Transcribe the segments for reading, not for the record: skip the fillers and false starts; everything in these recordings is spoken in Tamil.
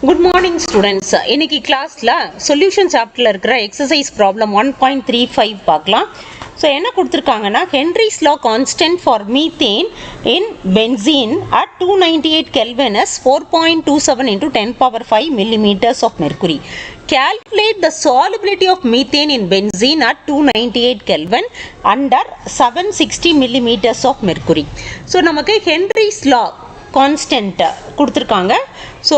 Good morning students. இன்னைக்கு கிளாஸ்ல சொல்யூஷன் சாப்டர்ல இருக்கிற எக்ஸசைஸ் ப்ராப்ளம் 1.35 பார்க்கலாம். ஸோ என்ன கொடுத்துருக்காங்கன்னா Henry's law constant for methane in benzene at 298 Kelvin is 4.27 into 10 power 5 millimeters of mercury. Calculate the solubility of methane in benzene at 298 Kelvin under 760 millimeters of mercury. So நமக்கு ஹென்ரிஸ் லா கான்ஸ்டன்ட் கொடுத்துருக்காங்க. ஸோ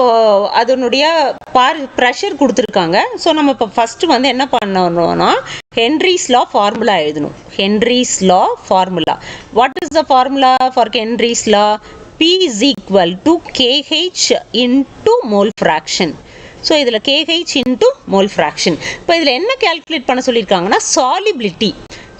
அதனுடைய ப்ரெஷர் கொடுத்துருக்காங்க. ஸோ நம்ம இப்போ ஃபஸ்ட்டு வந்து என்ன பண்ணணும்னா ஹென்ரிஸ் லா ஃபார்முலா எழுதணும். Henry's law formula, what is the formula for Henry's law? P is equal to KH into mole fraction. So இதில் KH into mole fraction. இப்போ இதில் என்ன கேல்குலேட் பண்ண சொல்லியிருக்காங்கன்னா சாலிபிலிட்டி.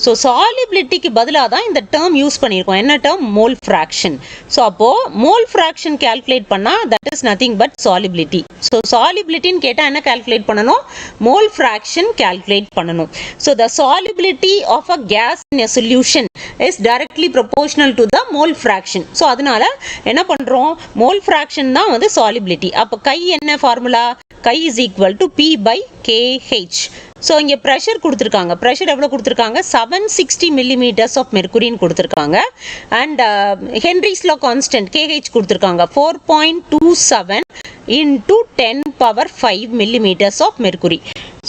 ஸோ சாலிபிலிட்டிக்கு பதிலாக தான் இந்த டேர்ம் யூஸ் பண்ணியிருக்கோம். என்ன டேர்ம்? Mole fraction. ஸோ அப்போது மோல் ஃப்ராக்ஷன் கேல்குலேட் பண்ணால் that is nothing but solubility. So சாலிபிலிட்டின்னு கேட்டால் என்ன கேல்குலேட் பண்ணணும்? மோல் ஃப்ராக்ஷன் கேல்குலேட் பண்ணணும். So the solubility of a gas in a solution is directly proportional to the mole fraction. So அதனால என்ன பண்ணுறோம்? மோல் ஃப்ராக்ஷன் தான் வந்து சாலிபிலிட்டி. அப்போ கை என்ன formula? Chi is equal to P by KH. So இங்கே ப்ரெஷர் கொடுத்துருக்காங்க. ப்ரெஷர் எவ்வளோ கொடுத்துருக்காங்க? 760 millimeters ஆஃப் மெர்க்குரின்னு கொடுத்துருக்காங்க. And Henry's law constant KH கொடுத்துருக்காங்க 4.27 into 10 power 5 millimeters of mercury.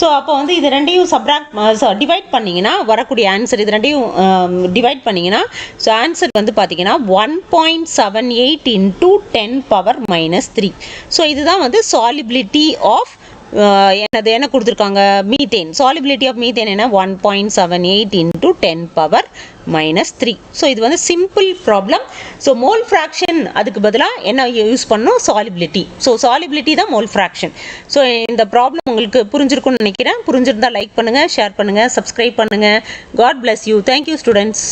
So அப்போ வந்து இது ரெண்டையும் டிவைட் பண்ணிங்கன்னா வரக்கூடிய ஆன்சர், இது ரெண்டையும் டிவைட் பண்ணிங்கன்னா ஸோ ஆன்சர் வந்து பார்த்தீங்கன்னா 1.78 into 10 power -3. ஸோ இதுதான் வந்து சாலிபிலிட்டி ஆஃப் என்ன கொடுத்துருக்காங்க? மீத்தேன். சாலிபிலிட்டி ஆஃப் மீத்தேன் என்ன? 1.78 into 10 power -3. ஸோ இது வந்து simple problem. So mole fraction அதுக்கு பதிலாக என்ன யூஸ் பண்ணணும்? சாலிபிலிட்டி. ஸோ சாலிபிலிட்டி தான் மோல் ஃப்ராக்ஷன். ஸோ இந்த ப்ராப்ளம் உங்களுக்கு புரிஞ்சிருக்கும்னு நினைக்கிறேன். புரிஞ்சிருந்தா லைக் பண்ணுங்கள், ஷேர் பண்ணுங்கள், சப்ஸ்கிரைப் பண்ணுங்கள். God bless you. Thank you students.